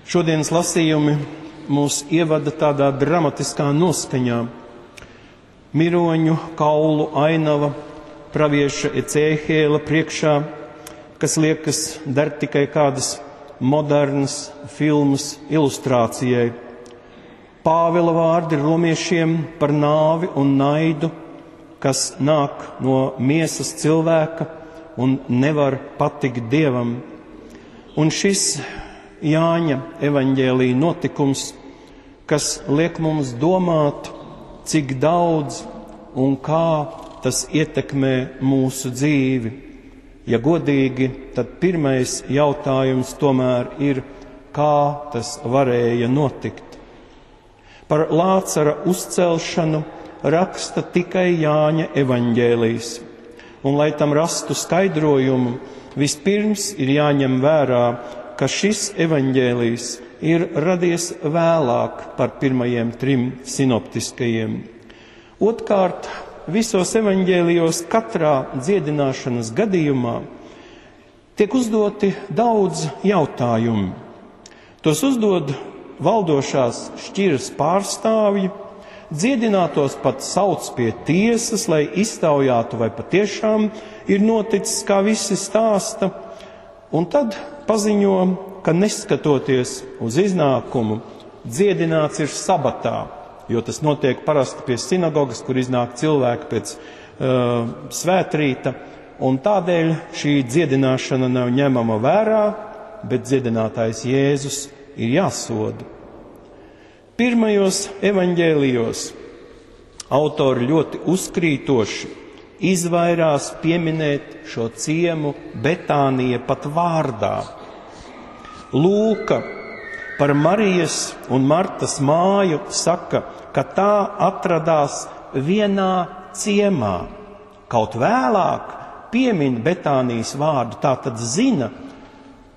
Šodienas lasījumi mūs ievada tādā dramatiskā noskaņā. Miroņu kaulu ainava pravieša Ecēhiela priekšā, kas liekas der tikai kādas modernas filmas ilustrācijai. Pāvila vārdi romiešiem par nāvi un naidu, kas nāk no miesas cilvēka un nevar patikt Dievam. Un šis Jāņa evaņģēlija notikums, kas liek mums domāt, cik daudz un kā tas ietekmē mūsu dzīvi. Ja godīgi, tad pirmais jautājums tomēr ir, kā tas varēja notikt. Par Lācara uzcelšanu raksta tikai Jāņa evaņģēlijs. Un, lai tam rastu skaidrojumu, vispirms ir jāņem vērā, ka šis evaņģēlijs ir radies vēlāk par pirmajiem 3 sinoptiskajiem. Otkārt, visos evaņģēlijos katrā dziedināšanas gadījumā tiek uzdoti daudz jautājumu. Tos uzdod valdošās šķiras pārstāvji, dziedinātos pat sauc pie tiesas, lai iztaujātu, vai patiešām ir noticis, kā visi stāsta, un tad paziņo, ka neskatoties uz iznākumu, dziedināts ir sabatā, jo tas notiek parasti pie sinagogas, kur iznāk cilvēki pēc svētrīta, un tādēļ šī dziedināšana nav ņemama vērā, bet dziedinātājs Jēzus ir jāsoda. Pirmajos evaņģēlijos autori ļoti uzkrītoši izvairās pieminēt šo ciemu Betānija pat vārdā. Lūka par Marijas un Martas māju saka, ka tā atradās vienā ciemā. Kaut vēlāk piemin Betānijas vārdu, tā tad zina,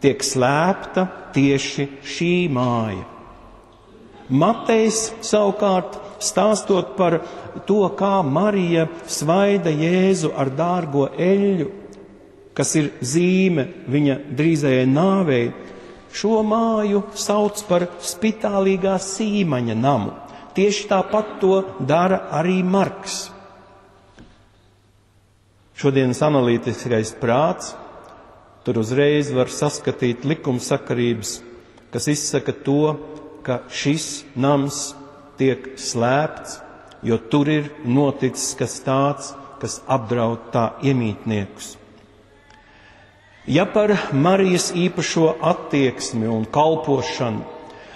tiek slēpta tieši šī māja. Matejs savukārt, stāstot par to, kā Marija svaida Jēzu ar dārgo eļļu, kas ir zīme viņa drīzajai nāvei, šo māju sauc par spitālīgā sīmaņa namu. Tieši tāpat to dara arī Marks. Šodienas analītiskais prāts tur uzreiz var saskatīt likumsakarības, kas izsaka to, ka šis nams tiek slēpts, jo tur ir noticis kas tāds, kas apdraud tā iemītniekus. Ja par Marijas īpašo attieksmi un kalpošanu,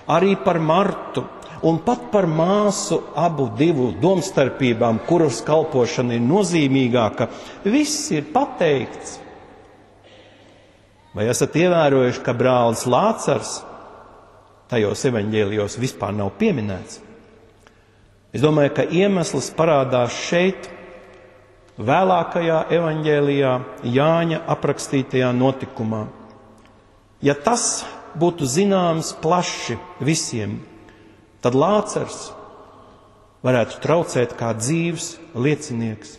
arī par Martu un pat par māsu abu divu domstarpībām, kuras kalpošana ir nozīmīgāka, viss ir pateikts. Vai esat ievērojuši, ka brālis Lācars tajos evaņģēlijos vispār nav pieminēts? Es domāju, ka iemesls parādās šeit, vēlākajā evaņģēlijā, Jāņa aprakstītajā notikumā. Ja tas būtu zināms plaši visiem, tad Lācars varētu traucēt kā dzīvs liecinieks.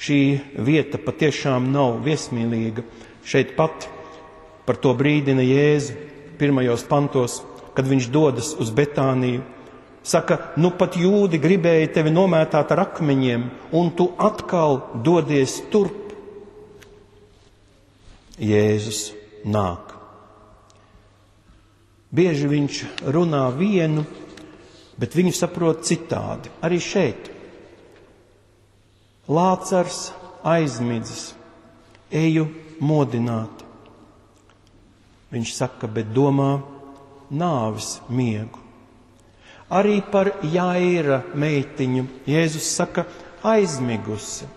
Šī vieta patiešām nav viesmīlīga. Šeit pat par to brīdina Jēzu 1. pantos, kad viņš dodas uz Betāniju. Saka, nu pat jūdi gribēja tevi nomētāt ar akmeņiem, un tu atkal dodies turp. Jēzus nāk. Bieži viņš runā vienu, bet viņu saprot citādi. Arī šeit. Lācars aizmidzis, eju modināt. Viņš saka, bet domā nāves miegu. Arī par Jaira meitiņu Jēzus saka aizmigusi.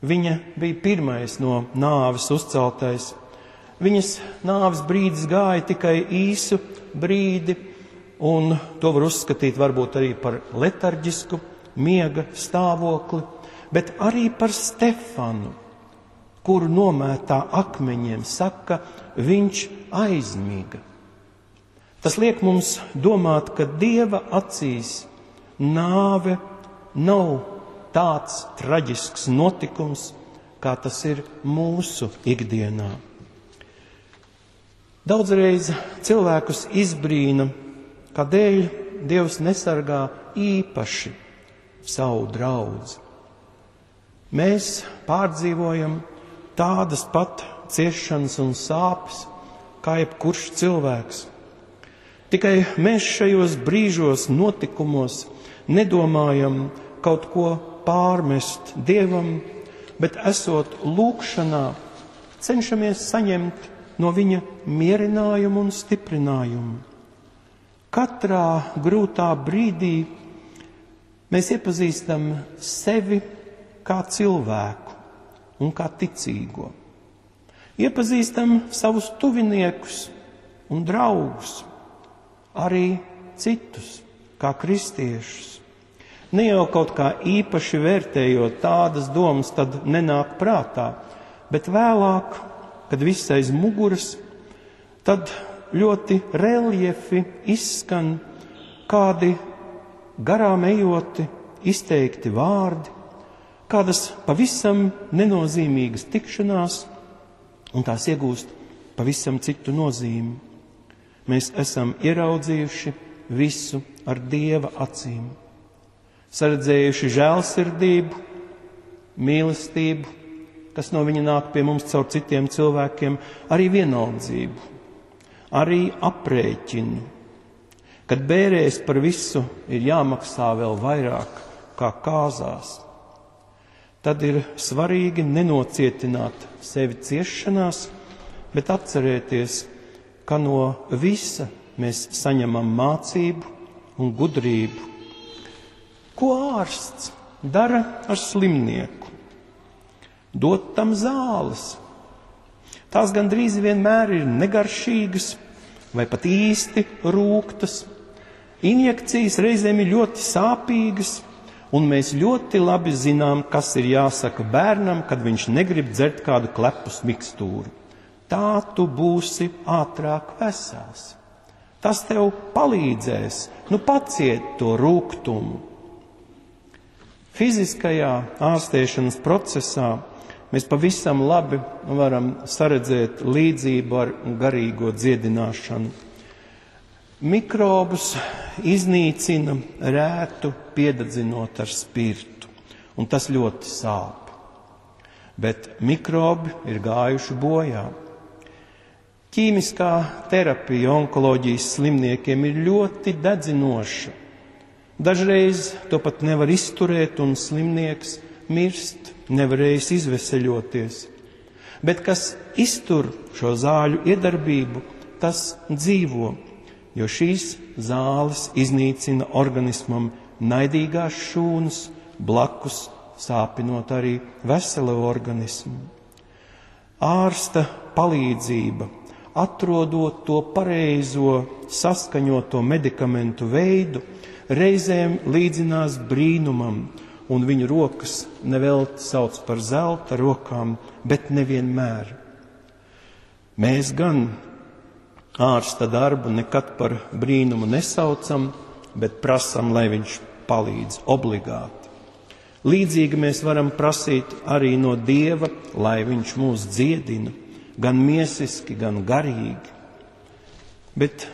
Viņa bija pirmais no nāves uzceltais. Viņas nāves brīdis gāja tikai īsu brīdi, un to var uzskatīt varbūt arī par letarģisku miega stāvokli, bet arī par Stefanu, kuru nomētā akmeņiem saka, viņš aizmiga. Tas liek mums domāt, ka Dieva acīs nāve nav tāds traģisks notikums, kā tas ir mūsu ikdienā. Daudzreiz cilvēkus izbrīna, kādēļ Dievs nesargā īpaši savu draudzi. Mēs pārdzīvojam tādas pat ciešanas un sāpes, kā jebkurš cilvēks. Tikai mēs šajos brīžos, notikumos nedomājam kaut ko pārmest Dievam, bet esot lūgšanā, cenšamies saņemt no viņa mierinājumu un stiprinājumu. Katrā grūtā brīdī mēs iepazīstam sevi kā cilvēku un kā ticīgo. Iepazīstam savus tuviniekus un draugus, arī citus, kā kristiešus. Ne jau kaut kā īpaši vērtējot tādas domas, tad nenāk prātā, bet vēlāk, kad viss aiz muguras, tad ļoti reljefi izskan kādi garām ejoti izteikti vārdi, kādas pavisam nenozīmīgas tikšanās, un tās iegūst pavisam citu nozīmi. Mēs esam ieraudzījuši visu ar Dieva acīm, saredzējuši žēlsirdību, mīlestību, kas no viņa nāk pie mums caur citiem cilvēkiem, arī vienaldzību, arī aprēķinu. Kad bērēs par visu ir jāmaksā vēl vairāk kā kāzās, tad ir svarīgi nenocietināt sevi ciešanās, bet atcerēties, ka no visa mēs saņemam mācību un gudrību. Ko ārsts dara ar slimnieku? Dot tam zāles. Tās gandrīz vienmēr ir negaršīgas vai pat īsti rūgtas. Injekcijas reizēm ir ļoti sāpīgas, un mēs ļoti labi zinām, kas ir jāsaka bērnam, kad viņš negrib dzert kādu klepus mikstūru. Tā tu būsi ātrāk vesels. Tas tev palīdzēs, paciet to rūgtumu. Fiziskajā ārstēšanas procesā mēs pavisam labi varam saredzēt līdzību ar garīgo dziedināšanu. Mikrobus iznīcina rētu piededzinot ar spirtu, un tas ļoti sāp. Bet mikrobi ir gājuši bojā. Ķīmiskā terapija onkoloģijas slimniekiem ir ļoti dedzinoša. Dažreiz to pat nevar izturēt, un slimnieks mirst, nevarējis izveseļoties. Bet kas iztur šo zāļu iedarbību, tas dzīvo, jo šīs zāles iznīcina organismam naidīgās šūnas, blakus sāpinot arī veselo organismu. Ārsta palīdzība, atrodot to pareizo saskaņoto medikamentu veidu, reizēm līdzinās brīnumam, un viņu rokas nevelti sauc par zelta rokām, bet nevienmēr. Mēs gan ārsta darbu nekad par brīnumu nesaucam, bet prasam, lai viņš palīdz obligāti. Līdzīgi mēs varam prasīt arī no Dieva, lai viņš mūs dziedina, gan miesiski, gan garīgi. Bet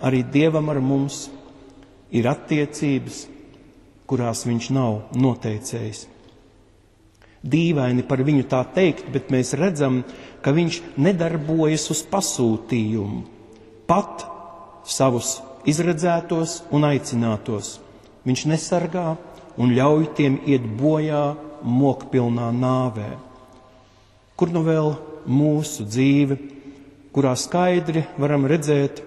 arī Dievam ar mums ir attiecības, kurās viņš nav noteicējis. Dīvaini par viņu tā teikt, bet mēs redzam, ka viņš nedarbojas uz pasūtījumu, pat savus izredzētos un aicinātos. Viņš nesargā un ļauj tiem iet bojā mokpilnā nāvē. Kur nu vēl mūsu dzīve, kurā skaidri varam redzēt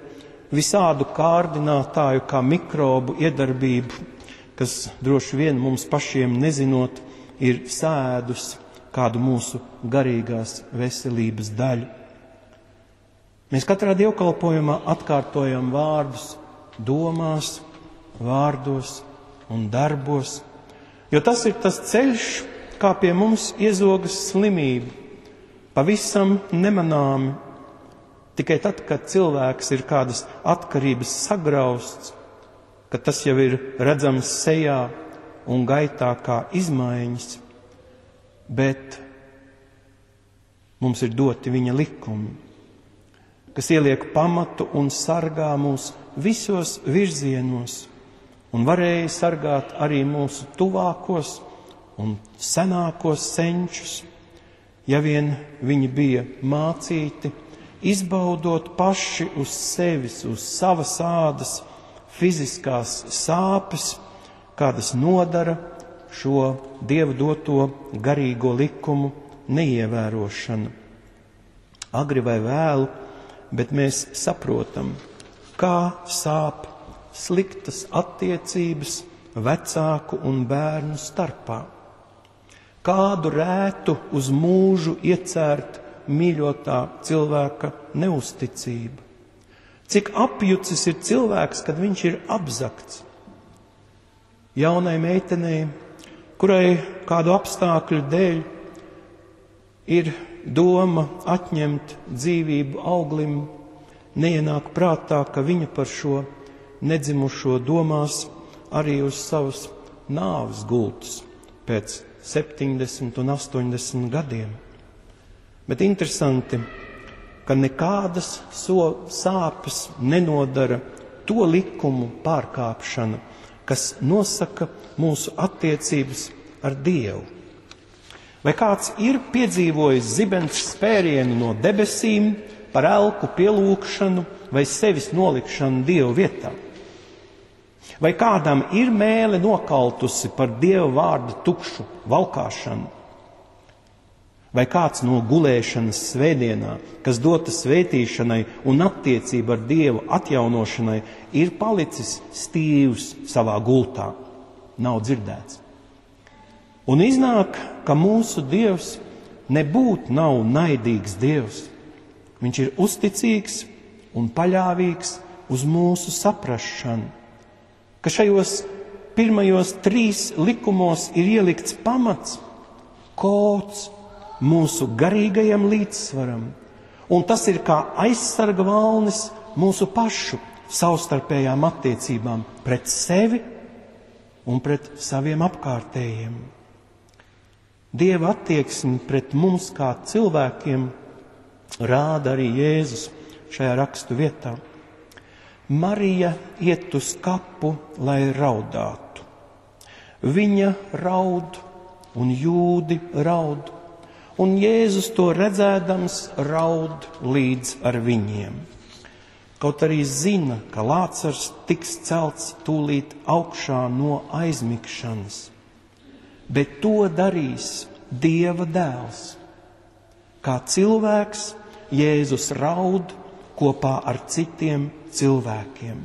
visādu kārdinātāju kā mikrobu iedarbību, kas droši vien mums pašiem nezinot, ir sēdus kādu mūsu garīgās veselības daļu. Mēs katrā dievkalpojumā atkārtojam vārdus domās, vārdos un darbos, jo tas ir tas ceļš, kā pie mums iezogas slimība, pavisam nemanāmi. Tikai tad, kad cilvēks ir kādas atkarības sagrausts, ka tas jau ir redzams sejā un gaitā kā izmaiņas, bet mums ir doti viņa likumi. kas ieliek pamatu un sargā mūs visos virzienos, un varēja sargāt arī mūsu tuvākos un senākos senčus, ja vien viņi bija mācīti, izbaudot paši uz sevis, uz savas ādas, fiziskās sāpes, kādas nodara šo Dieva doto garīgo likumu neievērošana. Agri vai vēlu, bet mēs saprotam, kā sāp sliktas attiecības vecāku un bērnu starpā. Kādu rētu uz mūžu iecērt mīļotā cilvēka neusticība. Cik apjucis ir cilvēks, kad viņš ir apzakts. Jaunai meitenei, kurai kādu apstākļu dēļ ir doma atņemt dzīvību auglim, neienāk prātā, ka viņa par šo nedzimušo domās arī uz savas nāves gultas pēc 70 un 80 gadiem. Bet interesanti, ka nekādas sāpes nenodara to likumu pārkāpšana, kas nosaka mūsu attiecības ar Dievu. Vai kāds ir piedzīvojis zibens spērienu no debesīm par elku pielūgšanu vai sevis nolikšanu Dieva vietā? Vai kādam ir mēle nokautusi par Dieva vārda tukšu valkāšanu? Vai kāds no gulēšanas svētdienā, kas dota svētīšanai un attiecība ar Dievu atjaunošanai, ir palicis stīvs savā gultā? Nav dzirdēts. Un iznāk, ka mūsu Dievs nebūtu nav naidīgs Dievs. Viņš ir uzticīgs un paļāvīgs uz mūsu saprašanu, ka šajos pirmajos 3 likumos ir ielikts pamats, kods mūsu garīgajam līdzsvaram, un tas ir kā aizsarga valnis mūsu pašu savstarpējām attiecībām pret sevi un pret saviem apkārtējiem. Dieva attieksmi pret mums kā cilvēkiem rāda arī Jēzus šajā rakstu vietā. Marija iet uz kapu, lai raudātu. Viņa raud un jūdi raud, un Jēzus to redzēdams raud līdz ar viņiem. Kaut arī zina, ka Lācars tiks celts tūlīt augšā no aizmigšanas, bet to darīs Dieva dēls. Kā cilvēks Jēzus raud kopā ar citiem cilvēkiem.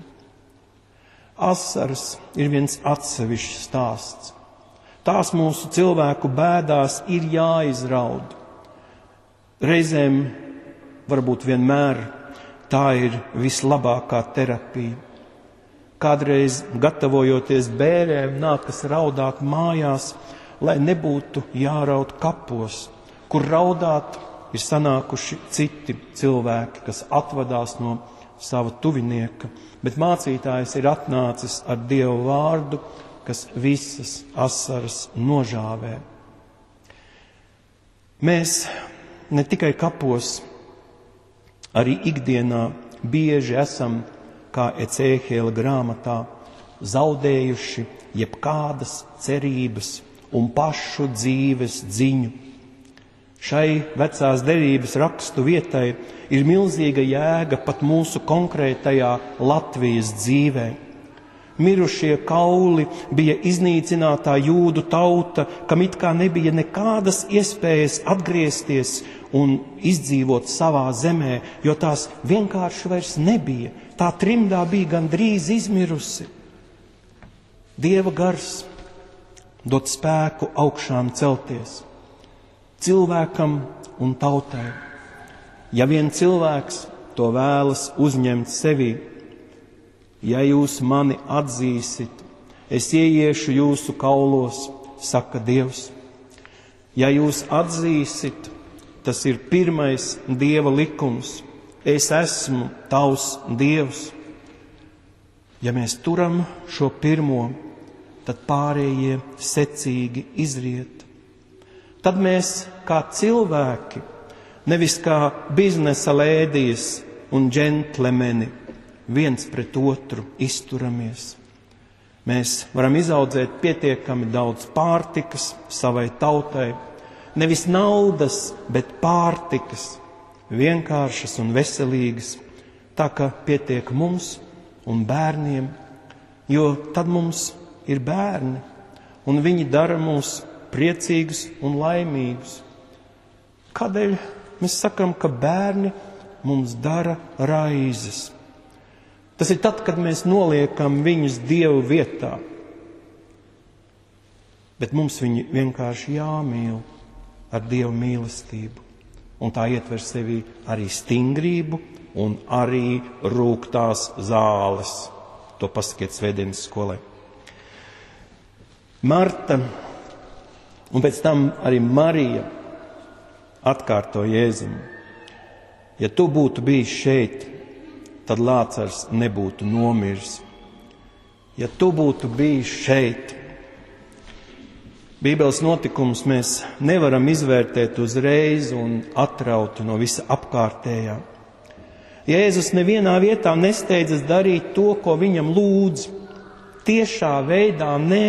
Asaras ir viens atsevišķs stāsts. Tās mūsu cilvēku bēdās ir jāizraud. Reizēm, varbūt vienmēr, tā ir vislabākā terapija. Kādreiz, gatavojoties bērēm, nākas raudāt mājās, lai nebūtu jāraud kapos, kur raudāt ir sanākuši citi cilvēki, kas atvadās no sava tuvinieka, bet mācītājs ir atnācis ar Dievu vārdu, kas visas asaras nožāvē. Mēs ne tikai kapos, arī ikdienā bieži esam, kā Ecēhiela grāmatā, zaudējuši jebkādas cerības un pašu dzīves dziņu. Šai vecās derības rakstu vietai ir milzīga jēga pat mūsu konkrētajā Latvijas dzīvē. Mirušie kauli bija iznīcinātā jūdu tauta, kam it kā nebija nekādas iespējas atgriezties un izdzīvot savā zemē, jo tās vienkārši vairs nebija. Tā trimdā bija gandrīz izmirusi. Dieva gars dod spēku augšām celties cilvēkam un tautai. Ja vien cilvēks to vēlas uzņemt sevī, ja jūs mani atzīsit, es ieiešu jūsu kaulos, saka Dievs. Ja jūs atzīsit, tas ir pirmais Dieva likums. Es esmu tavs Dievs. Ja mēs turam šo pirmo, tad pārējie secīgi izriet. Tad mēs kā cilvēki, nevis kā biznesa lēdijas, un džentlemeni viens pret otru izturamies. Mēs varam izaudzēt pietiekami daudz pārtikas savai tautai, nevis naudas, bet pārtikas, vienkāršas un veselīgas, tā ka pietiek mums un bērniem, jo tad mums ir bērni, un viņi dara mūs priecīgus un laimīgus. Kādēļ mēs sakam, ka bērni mums dara raizes? Tas ir tad, kad mēs noliekam viņus Dievu vietā. Bet mums viņi vienkārši jāmīl ar Dieva mīlestību. Un tā ietver sevī arī stingrību un arī rūgtās zāles. To pasakiet svētdienas skolai. Marta un pēc tam arī Marija atkārto Jēzum: ja tu būtu bijis šeit, tad Lācars nebūtu nomiris. Ja tu būtu bijis šeit. Bībeles notikums mēs nevaram izvērtēt uzreiz un atraut no visa apkārtējā. Jēzus nevienā vietā nesteidzas darīt to, ko viņam lūdz. Tiešā veidā nē.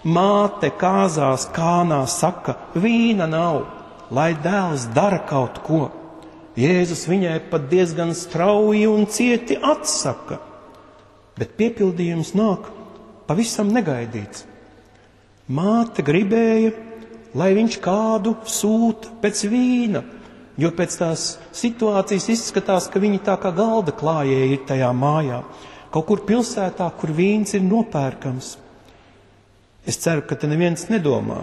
Māte kāzās Kānā saka: vīna nav, lai dēls dara kaut ko. Jēzus viņai pat diezgan strauji un cieti atsaka, bet piepildījums nāk pavisam negaidīts. Māte gribēja, lai viņš kādu sūta pēc vīna, jo pēc tās situācijas izskatās, ka viņi tā kā galda klājēji ir tajā mājā, kaut kur pilsētā, kur vīns ir nopērkams. Es ceru, ka te neviens nedomā,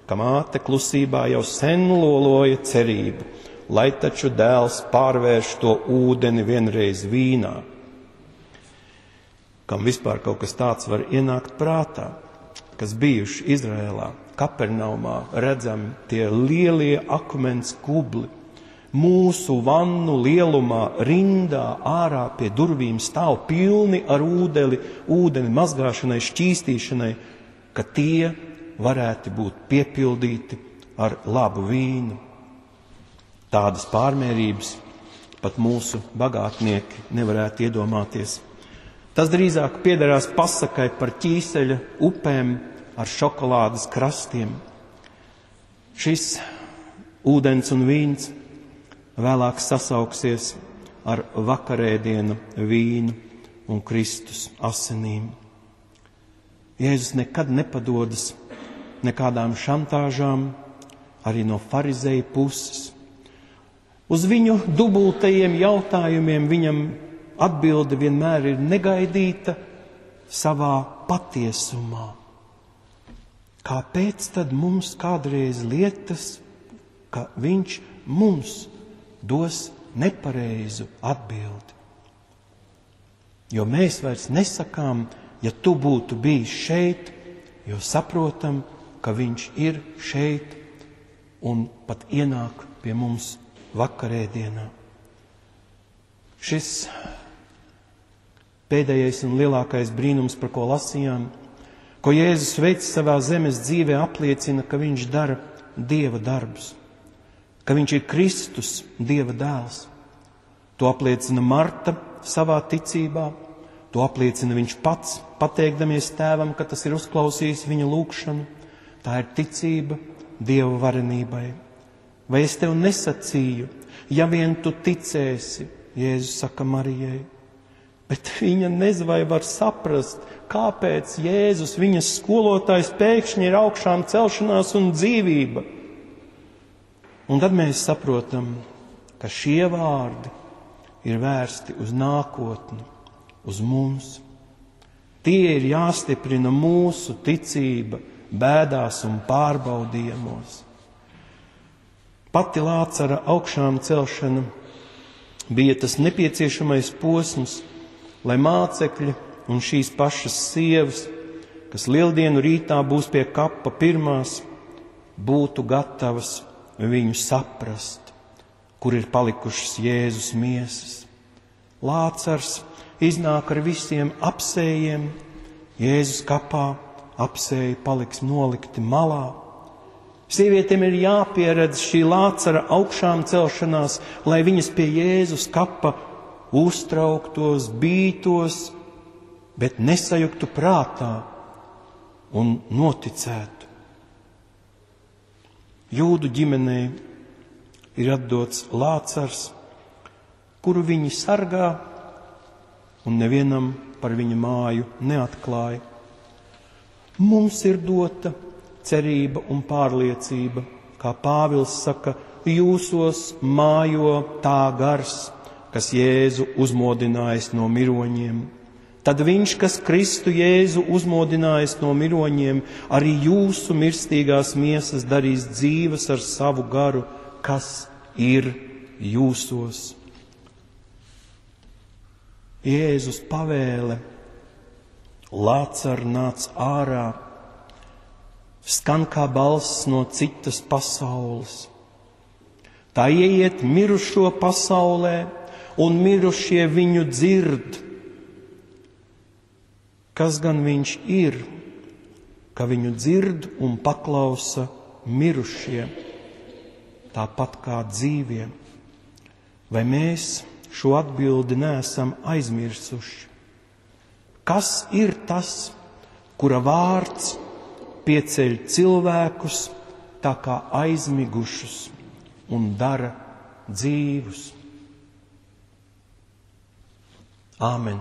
ka māte klusībā jau sen loloja cerību, lai taču dēls pārvērš to ūdeni vienreiz vīnā. Kam vispār kaut kas tāds var ienākt prātā, kas bijuši Izrēlā, Kapernaumā redzami tie lielie akmens kubli, mūsu vannu lielumā rindā ārā pie durvīm stāv pilni ar ūdeni mazgāšanai, šķīstīšanai, ka tie varētu būt piepildīti ar labu vīnu. Tādas pārmērības pat mūsu bagātnieki nevarētu iedomāties. Tas drīzāk piederās pasakai par ķīseļa upēm ar šokolādes krastiem. Šis ūdens un vīns vēlāk sasauksies ar vakarēdienu vīnu un Kristus asinīm. Jēzus nekad nepadodas nekādām šantāžām, arī no farizeju puses. Uz viņu dubultajiem jautājumiem viņam atbilde vienmēr ir negaidīta savā patiesumā. Kāpēc tad mums kādreiz liekas, ka viņš mums dos nepareizu atbildi? Jo mēs vairs nesakām, ja tu būtu bijis šeit, jo saprotam, ka viņš ir šeit un pat ienāk pie mums vakarēdienā. Šis pēdējais un lielākais brīnums, par ko lasījām, ko Jēzus veic savā zemes dzīvē, apliecina, ka viņš dara Dieva darbus, ka viņš ir Kristus, Dieva dēls. To apliecina Marta savā ticībā, to apliecina viņš pats, pateikdamies tēvam, ka tas ir uzklausījis viņa lūgšanu. Tā ir ticība Dieva varenībai. Vai es tev nesacīju, ja vien tu ticēsi, Jēzus saka Marijai. Bet viņa nezin vai var saprast, kāpēc Jēzus, viņas skolotājs, pēkšņi ir augšām celšanās un dzīvība. Un tad mēs saprotam, ka šie vārdi ir vērsti uz nākotni, uz mums. Tie ir jāstiprina mūsu ticība bēdās un pārbaudījumos. Pati Lācara augšām celšana bija tas nepieciešamais posms, lai mācekļi un šīs pašas sievas, kas lieldienu rītā būs pie kapa pirmās, būtu gatavas viņu saprast, kur ir palikušas Jēzus miesas. Lācars iznāk ar visiem apsējiem, Jēzus kapā apsēji paliks nolikti malā. Sievietēm ir jāpieredz šī Lācara augšām celšanās, lai viņas pie Jēzus kapa uztrauktos, bītos, bet nesajuktu prātā un noticētu. Jūdu ģimenei ir atdots Lācars, kuru viņi sargā un nevienam par viņa māju neatklāja. Mums ir dota cerība un pārliecība, kā Pāvils saka, jūsos mājo tā gars, kas Jēzu uzmodinājis no miroņiem. Tad viņš, kas Kristu Jēzu uzmodinājis no miroņiem, arī jūsu mirstīgās miesas darīs dzīves ar savu garu, kas ir jūsos. Jēzus pavēle, Lācar nāc ārā, skan kā balss no citas pasaules. Tā ieiet mirušo pasaulē, un mirušie viņu dzird. Kas gan viņš ir, ka viņu dzird un paklausa mirušie, tāpat kā dzīvie? Vai mēs šo atbildi neesam aizmirsuši? Kas ir tas, kura vārds pieceļ cilvēkus tā kā aizmigušus un dara dzīvus? Āmen.